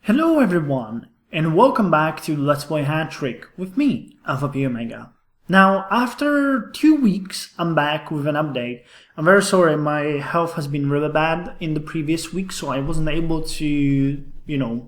Hello everyone, and welcome back to Let's Play Hattrick with me, Alfapiomega. Now, after 2 weeks, I'm back with an update. I'm very sorry, my health has been really bad in the previous week, so I wasn't able to,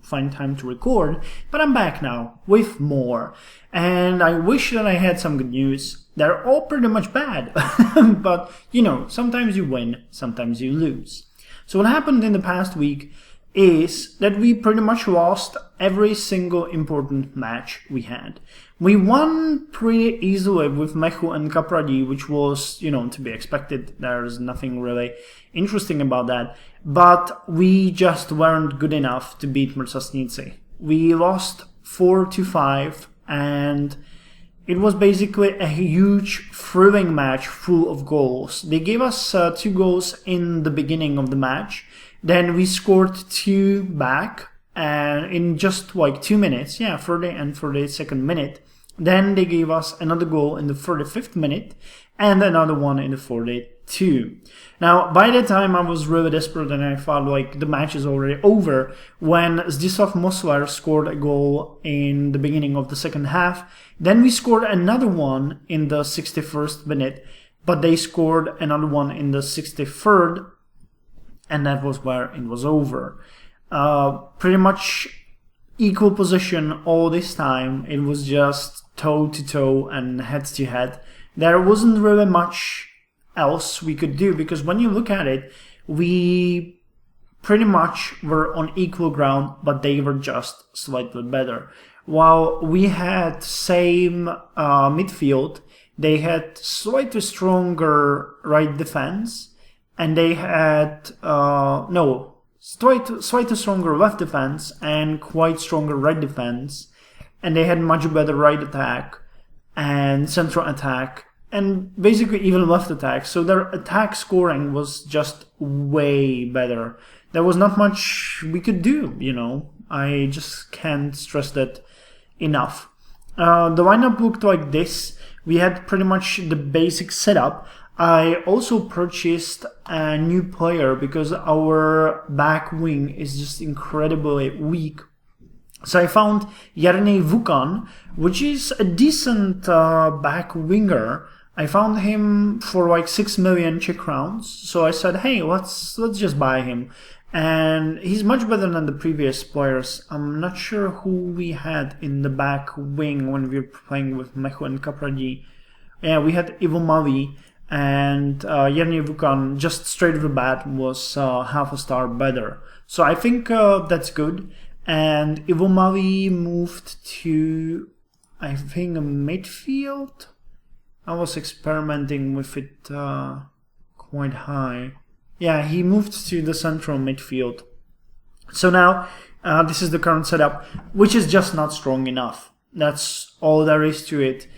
find time to record, but I'm back now with more. And I wish that I had some good news. They're all pretty much bad, but, sometimes you win, sometimes you lose. So what happened in the past week is that we pretty much lost every single important match we had. We won pretty easily with Mechu and Kapradi, which was, to be expected. There's nothing really interesting about that. But we just weren't good enough to beat Mrzasnici. We lost 4-5, and it was basically a huge, thrilling match full of goals. They gave us 2 goals in the beginning of the match. Then we scored 2 back, and in just like 2 minutes, 30 and 42nd minute. Then they gave us another goal in the 35th minute, and another one in the 42. Now, by that time, I was really desperate, and I thought like the match is already over, when Zdzisław Mosler scored a goal in the beginning of the second half. Then we scored another one in the 61st minute, but they scored another one in the 63rd. And that was where it was over. Pretty much equal position all this time. It was just toe-to-toe and head-to-head. There wasn't really much else we could do, because when you look at it, we pretty much were on equal ground, but they were just slightly better. While we had same midfield, they had slightly stronger right defense, and they had, slightly stronger left defense and quite stronger right defense. And they had much better right attack and central attack and basically even left attack. So their attack scoring was just way better. There was not much we could do, I just can't stress that enough. The lineup looked like this. We had pretty much the basic setup. I also purchased a new player because our back wing is just incredibly weak. So I found Jarny Vukan, which is a decent back winger. I found him for like 6 million Czech crowns. So I said, hey, let's just buy him. And he's much better than the previous players. I'm not sure who we had in the back wing when we were playing with Mechu and Kapradi. Yeah, we had Ivo Mavi. And Jarny Vukan, just straight off the bat, was half a star better. So I think that's good. And Ivo Mavi moved to, I think, a midfield. I was experimenting with it quite high. Yeah, he moved to the central midfield. So now, this is the current setup, which is just not strong enough. That's all there is to it.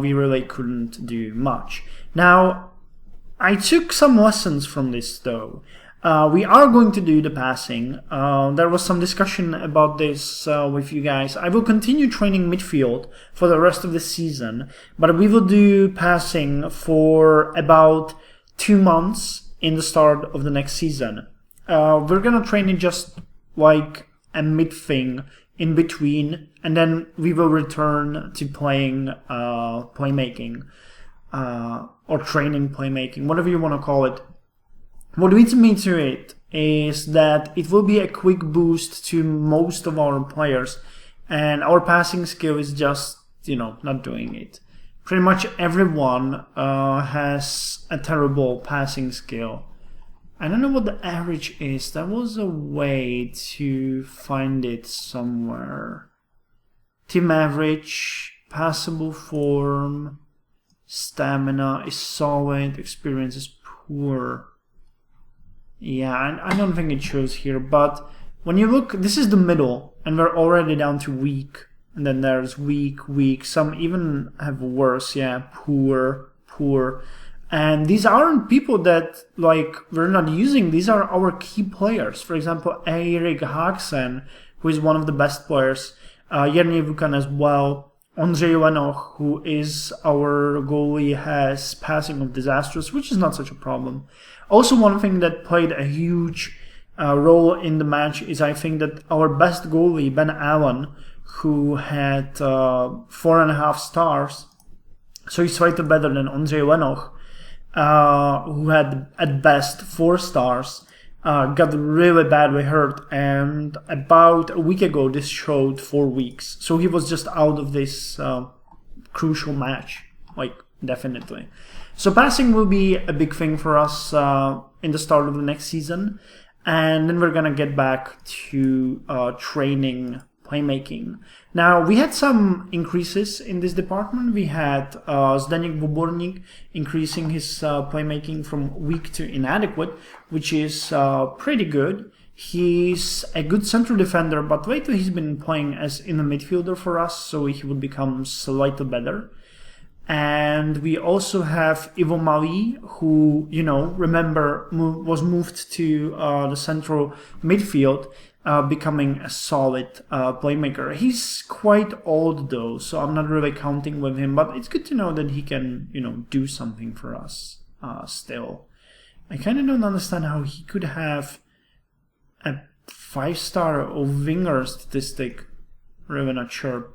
We really couldn't do much. Now, I took some lessons from this, though. We are going to do the passing. There was some discussion about this with you guys. I will continue training midfield for the rest of the season, but we will do passing for about 2 months in the start of the next season. We're gonna train it just like a mid thing in between, and then we will return to playing playmaking. Or training playmaking, whatever you want to call it. What leads me to it is that it will be a quick boost to most of our players, and our passing skill is just, not doing it. Pretty much everyone has a terrible passing skill. I don't know what the average is. There was a way to find it somewhere. Team average, passable form, stamina is solid, experience is poor. Yeah, I don't think it shows here, but when you look, this is the middle, and we're already down to weak. And then there's weak, some even have worse, poor. And these aren't people that, we're not using, these are our key players. For example, Eirik Haaksen, who is one of the best players, Jarny Vukan as well. Ondřej Lenoch, who is our goalie, has passing of disastrous, which is not such a problem. Also, one thing that played a huge role in the match is, I think, that our best goalie, Ben Allen, who had 4.5 stars, so he's slightly better than Ondřej Lenoch, who had at best 4 stars, got really badly hurt, and about a week ago this showed 4 weeks. So he was just out of this crucial match, like, definitely. So passing will be a big thing for us in the start of the next season, and then we're gonna get back to training playmaking. Now, we had some increases in this department. We had Zdeněk Voborník increasing his playmaking from weak to inadequate, which is pretty good. He's a good central defender, but lately he's been playing as in the midfielder for us, so he would become slightly better. And we also have Ivo Mali, who, you know, remember, was moved to the central midfield, becoming a solid playmaker. He's quite old though, so I'm not really counting with him, but it's good to know that he can, you know, do something for us still. I kind of don't understand how he could have a 5-star or winger statistic. Really not sure.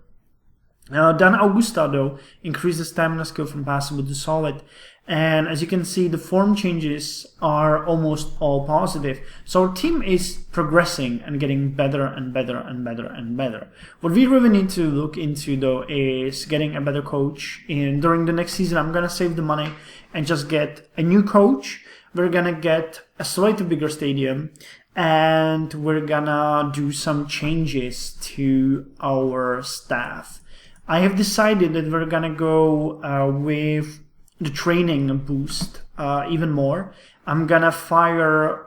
Dan Augusta, though, increased the stamina skill from passable to solid. And as you can see, the form changes are almost all positive. So our team is progressing and getting better and better and better and better. What we really need to look into, though, is getting a better coach. And during the next season, I'm going to save the money and just get a new coach. We're going to get a slightly bigger stadium. And we're going to do some changes to our staff. I have decided that we're gonna go with the training boost even more. I'm gonna fire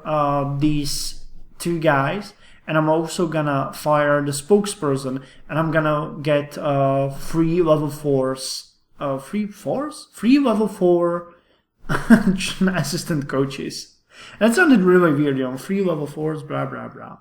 these 2 guys, and I'm also gonna fire the spokesperson, and I'm gonna get 3 level 4s, 3 level 4 assistant coaches. That sounded really weird, you know, 3 level 4s, blah blah blah.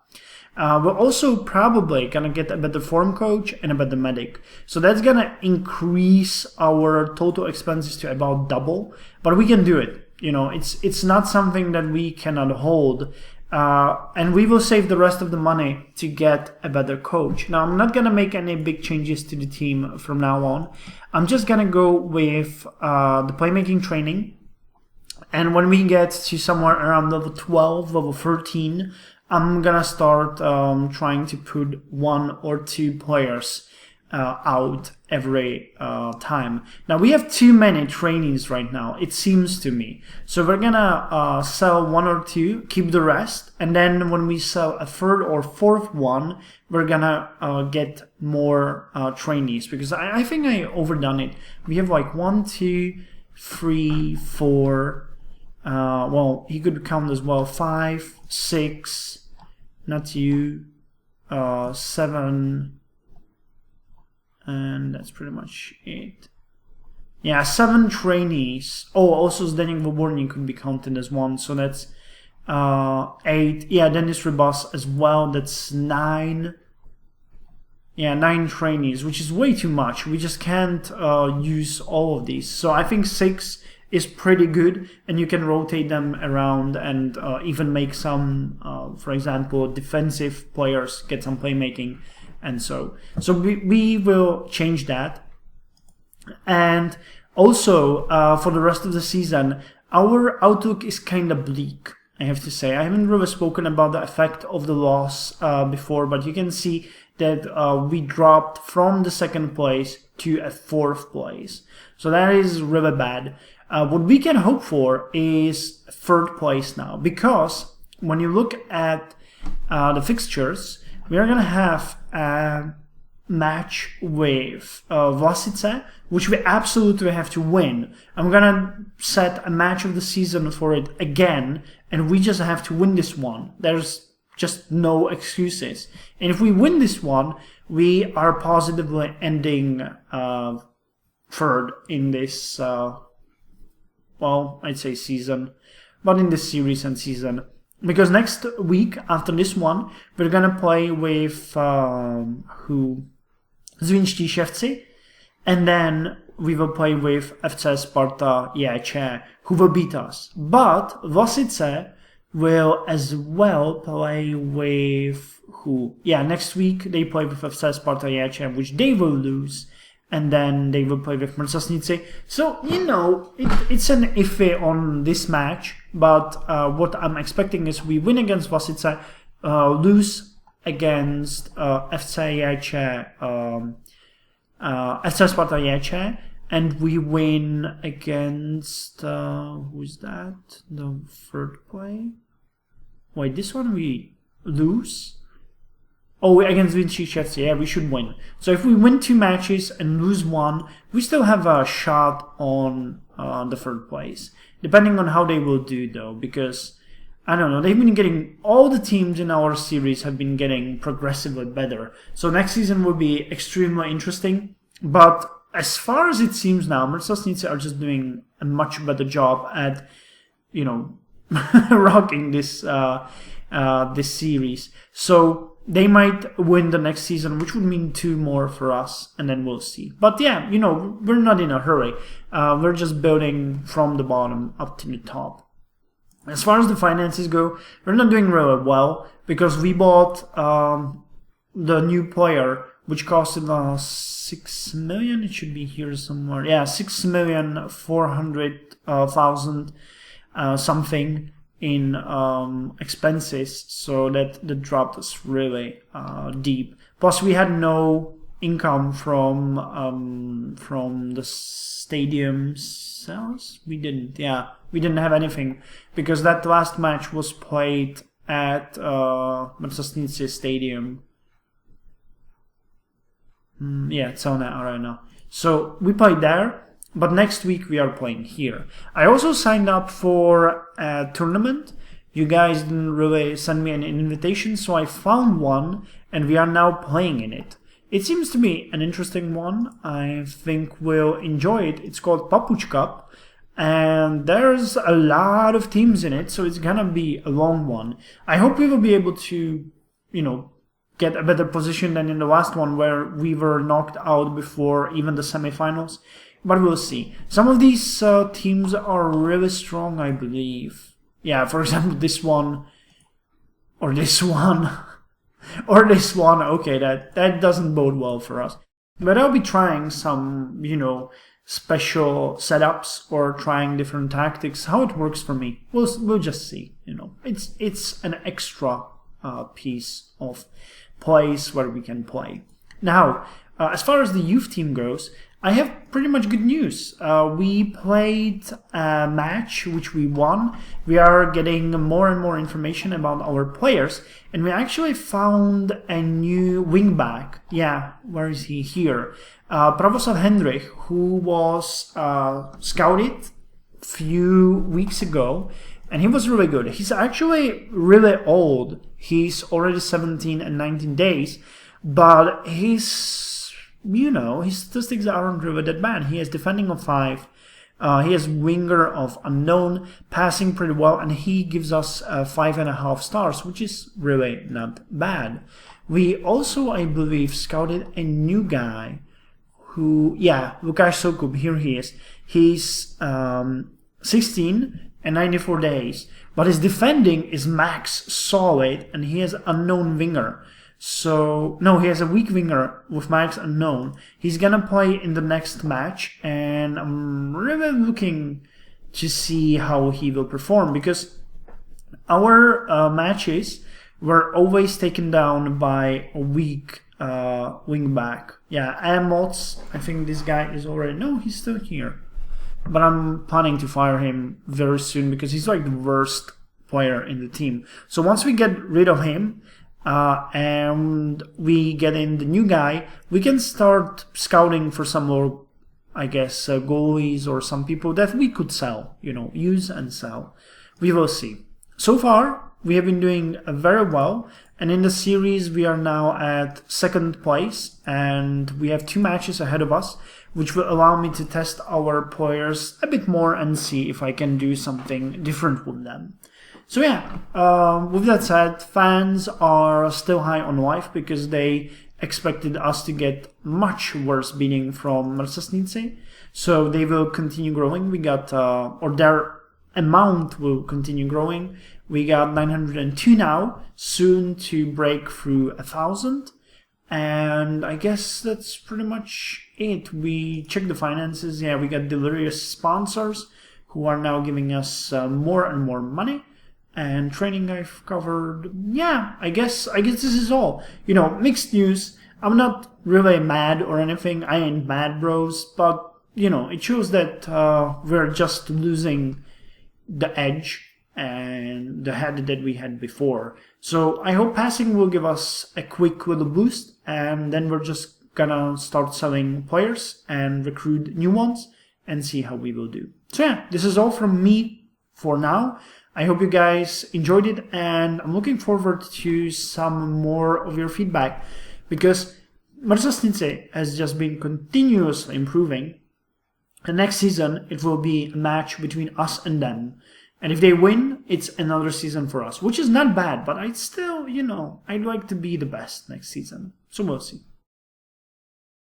We're also probably gonna get a better form coach and a better medic. So that's gonna increase our total expenses to about double, but we can do it. You know, it's not something that we cannot hold. And we will save the rest of the money to get a better coach. Now, I'm not gonna make any big changes to the team from now on. I'm just gonna go with the playmaking training. And when we get to somewhere around level 12, level 13, I'm gonna start trying to put 1 or 2 players out every time. Now, we have too many trainees right now, it seems to me. So we're gonna sell 1 or 2, keep the rest, and then when we sell a 3rd or 4th one, we're gonna get more trainees, because I think I overdone it. We have like 1, 2, 3, 4, well, he could count as well, 5, 6, not you, 7, and that's pretty much it. Yeah, 7 trainees. Oh, also Zdeněk Voborník could be counted as 1, so that's 8. Yeah, Dennis Rybas as well, that's 9. Yeah, 9 trainees, which is way too much. We just can't use all of these. So I think 6 is pretty good, and you can rotate them around and even make some, for example, defensive players get some playmaking, and so we will change that. And also for the rest of the season, our outlook is kind of bleak, I have to say. I haven't really spoken about the effect of the loss before, but you can see that we dropped from the 2nd place to a 4th place. So that is really bad. What we can hope for is 3rd place now, because when you look at the fixtures, we are going to have a match with Vlasice, which we absolutely have to win. I'm going to set a match of the season for it again, and we just have to win this one. There's just no excuses. And if we win this one, we are positively ending 3rd in this well, I'd say season, but in this series and season. Because next week, after this one, we're gonna play with Zvinčtí Ševci, and then we will play with FC Sparta Jece, who will beat us. But Vlasice will as well play with who? Yeah, next week they play with FC Sparta Yacha, which they will lose, and then they will play with Mrzasnice. So, you know, it's an iffy on this match, but what I'm expecting is we win against Vasice, lose against FC Yacha, FC Sparta Yacha, and we win against, who's that? The third play? Wait, this one we lose? Oh, against Vinci FC, yeah, we should win. So if we win 2 matches and lose 1, we still have a shot on the third place. Depending on how they will do, though, because, I don't know, they've been getting, all the teams in our series have been getting progressively better. So next season will be extremely interesting, but as far as it seems now, Mrzasnice are just doing a much better job at, you know, rocking this this series. So they might win the next season, which would mean 2 more for us, and then we'll see. But yeah, you know, we're not in a hurry. We're just building from the bottom up to the top. As far as the finances go, we're not doing really well because we bought the new player, which costed us 6 million. It should be here somewhere. Yeah, 6,400,000 something in expenses, so that dropped us really deep. Plus, we had no income from the stadium sales. We didn't have anything because that last match was played at Mrzasnice Stadium. It's on that arena. So we played there. But next week we are playing here. I also signed up for a tournament. You guys didn't really send me an invitation, so I found one, and we are now playing in it. It seems to be an interesting one. I think we'll enjoy it. It's called Papuch Cup, and there's a lot of teams in it, so it's gonna be a long one. I hope we will be able to, you know, get a better position than in the last one where we were knocked out before even the semifinals. But we'll see. Some of these teams are really strong, I believe. Yeah, for example, this one, or this one, or this one. Okay, that doesn't bode well for us. But I'll be trying some, you know, special setups or trying different tactics. How it works for me, we'll just see. You know, it's an extra piece of place where we can play. Now, as far as the youth team goes, I have pretty much good news. We played a match which we won. We are getting more and more information about our players, and we actually found a new wingback. Yeah, where is he? Here. Pravoslav Hendrich, who was scouted a few weeks ago, and he was really good. He's actually really old. He's already 17 and 19 days, but he's, you know, his statistics aren't really that bad. He has defending of 5, he has winger of unknown, passing pretty well, and he gives us 5.5 stars, which is really not bad. We also, I believe, scouted a new guy who, yeah, Lukáš Soukup, here he is. He's 16 and 94 days, but his defending is max solid, and he has unknown winger. So, no, he has a weak winger with max unknown. He's gonna play in the next match, and I'm really looking to see how he will perform, because our matches were always taken down by a weak wingback. Yeah, Amots, I think this guy is already... No, he's still here. But I'm planning to fire him very soon, because he's like the worst player in the team. So once we get rid of him, and we get in the new guy, we can start scouting for some more, I guess, goalies or some people that we could sell, you know, use and sell. We will see. So far, we have been doing very well, and in the series we are now at 2nd place, and we have 2 matches ahead of us, which will allow me to test our players a bit more and see if I can do something different with them. So yeah, with that said, fans are still high on life because they expected us to get much worse beating from Mrzasnice. So they will continue growing. We got, or their amount will continue growing. We got 902 now, soon to break through 1,000. And I guess that's pretty much it. We checked the finances. Yeah, we got delirious sponsors who are now giving us more and more money. And training I've covered. Yeah, I guess this is all. You know, mixed news. I'm not really mad or anything. I ain't mad, bros. But, you know, it shows that we're just losing the edge and the head that we had before. So I hope passing will give us a quick little boost, and then we're just gonna start selling players and recruit new ones and see how we will do. So yeah, this is all from me for now. I hope you guys enjoyed it, and I'm looking forward to some more of your feedback, because Marzasnice has just been continuously improving. And next season, it will be a match between us and them. And if they win, it's another season for us, which is not bad, but I'd still, you know, I'd like to be the best next season. So we'll see.